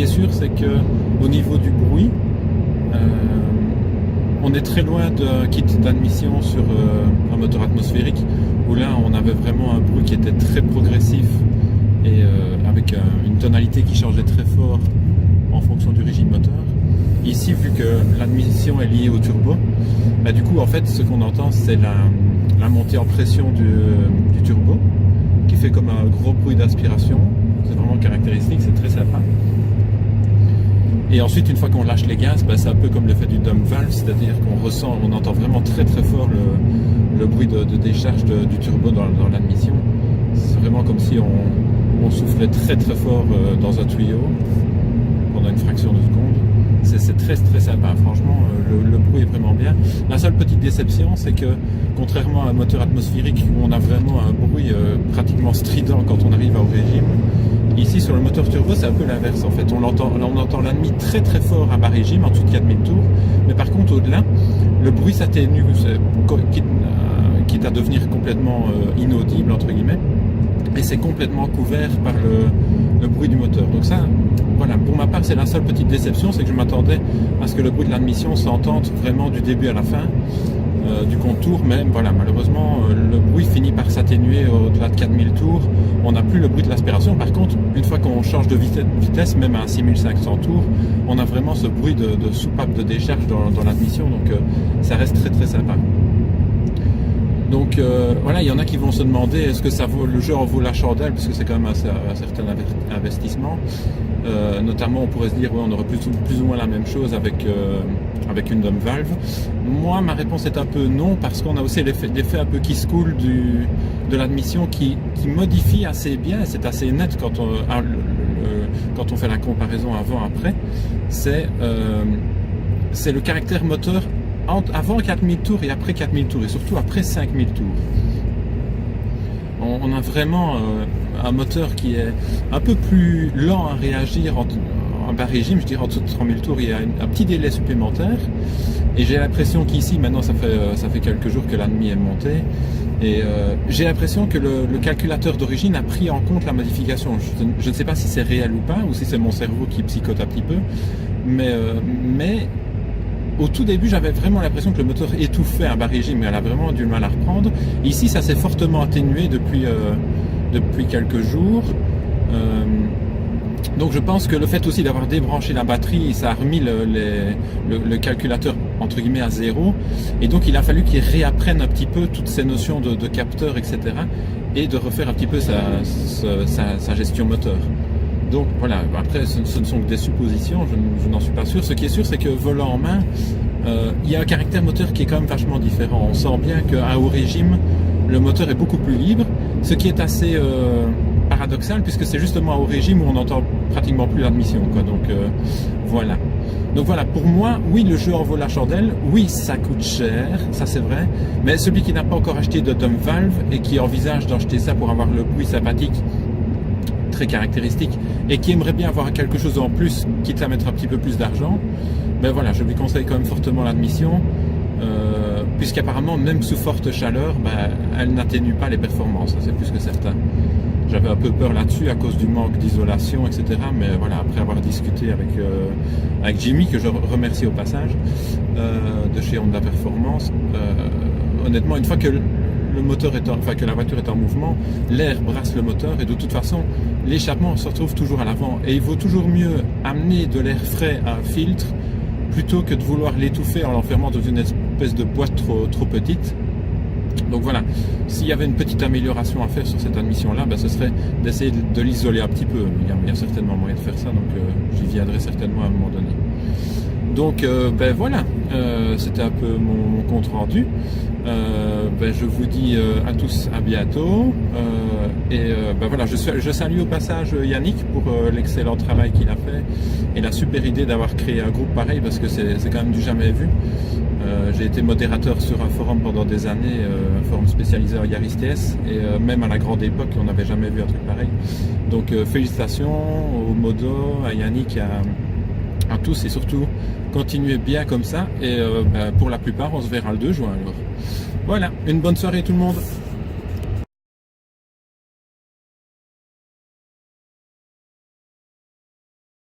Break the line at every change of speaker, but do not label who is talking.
qui est sûr, c'est que au niveau du bruit, on est très loin d'un kit d'admission sur un moteur atmosphérique, où là on avait vraiment un bruit qui était très progressif et avec une tonalité qui changeait très fort en fonction du régime moteur. Ici, vu que l'admission est liée au turbo, bah, du coup en fait ce qu'on entend c'est la montée en pression du turbo, qui fait comme un gros bruit d'aspiration. C'est vraiment caractéristique, c'est très sympa. Et ensuite, une fois qu'on lâche les gaz, bah, c'est un peu comme l'effet du dump valve, c'est-à-dire on entend vraiment très très fort le bruit de décharge du turbo dans l'admission. C'est vraiment comme si on soufflait très très fort dans un tuyau pendant une fraction de seconde. C'est très très sympa, franchement, le bruit est vraiment bien. La seule petite déception, c'est que contrairement à un moteur atmosphérique où on a vraiment un bruit pratiquement strident quand on arrive au régime, ici sur le moteur turbo c'est un peu l'inverse en fait. On entend l'admis très très fort à bas régime, en dessous de 4000 tours, mais par contre au-delà, le bruit s'atténue, quitte à devenir complètement inaudible entre guillemets, et c'est complètement couvert par le bruit du moteur. Donc ça, voilà, pour ma part c'est la seule petite déception, c'est que je m'attendais à ce que le bruit de l'admission s'entende vraiment du début à la fin du contour, mais voilà, malheureusement le bruit finit par s'atténuer au-delà de 4000 tours. On n'a plus le bruit de l'aspiration. Par contre, une fois qu'on change de vitesse, même à 6500 tours, on a vraiment ce bruit de soupape de décharge dans l'admission, donc ça reste très très sympa. Donc voilà, il y en a qui vont se demander est-ce que le jeu en vaut la chandelle, parce que c'est quand même un certain investissement. Notamment on pourrait se dire ouais, on aurait plus ou moins la même chose avec une dump valve. Moi ma réponse est un peu non, parce qu'on a aussi l'effet un peu qui se coule de l'admission qui modifie assez bien, c'est assez net quand on fait la comparaison avant-après. C'est le caractère moteur avant 4000 tours et après 4000 tours, et surtout après 5000 tours. On a vraiment un moteur qui est un peu plus lent à réagir en bas régime, je dirais en dessous de 3000 tours, il y a un petit délai supplémentaire, et j'ai l'impression qu'ici, maintenant ça fait quelques jours que l'admis est monté, et j'ai l'impression que le calculateur d'origine a pris en compte la modification. Je ne sais pas si c'est réel ou pas, ou si c'est mon cerveau qui psychote un petit peu, mais au tout début, j'avais vraiment l'impression que le moteur étouffait à bas régime, mais elle a vraiment du mal à reprendre. Ici, ça s'est fortement atténué depuis quelques jours. Donc je pense que le fait aussi d'avoir débranché la batterie, ça a remis le calculateur entre guillemets à zéro. Et donc il a fallu qu'il réapprenne un petit peu toutes ces notions de capteur, etc. et de refaire un petit peu sa gestion moteur. Donc voilà, après ce ne sont que des suppositions, je n'en suis pas sûr. Ce qui est sûr, c'est que volant en main, il y a un caractère moteur qui est quand même vachement différent. On sent bien qu'à haut régime, le moteur est beaucoup plus libre, ce qui est assez paradoxal, puisque c'est justement à haut régime où on n'entend pratiquement plus l'admission, quoi. Donc voilà. Donc voilà, pour moi, oui, le jeu en vaut la chandelle, oui, ça coûte cher, ça c'est vrai, mais celui qui n'a pas encore acheté de dump valve et qui envisage d'acheter ça pour avoir le bruit sympathique, très caractéristique, et qui aimerait bien avoir quelque chose en plus, quitte à mettre un petit peu plus d'argent, ben voilà, je lui conseille quand même fortement l'admission, puisqu'apparemment, même sous forte chaleur, ben, elle n'atténue pas les performances, c'est plus que certain. J'avais un peu peur là-dessus à cause du manque d'isolation, etc. Mais voilà, après avoir discuté avec Jimmy, que je remercie au passage, de chez Honda Performance, honnêtement, une fois que que la voiture est en mouvement, l'air brasse le moteur, et de toute façon, l'échappement se retrouve toujours à l'avant. Et il vaut toujours mieux amener de l'air frais à un filtre plutôt que de vouloir l'étouffer en l'enfermant dans une espèce de boîte trop petite. Donc voilà, s'il y avait une petite amélioration à faire sur cette admission-là, ben, ce serait d'essayer de l'isoler un petit peu. Il y a certainement moyen de faire ça, donc j'y viendrai certainement à un moment donné. Donc ben voilà, c'était un peu mon compte rendu. Ben, je vous dis à tous à bientôt. Ben voilà, je salue au passage Yannick pour l'excellent travail qu'il a fait et la super idée d'avoir créé un groupe pareil, parce que c'est quand même du jamais vu. J'ai été modérateur sur un forum pendant des années, un forum spécialisé en Yaris TS, et même à la grande époque, on n'avait jamais vu un truc pareil. Donc félicitations au Modo, à Yannick, à tous, et surtout continuez bien comme ça, et ben, pour la plupart on se verra le 2 juin alors. Voilà, une bonne soirée tout le monde.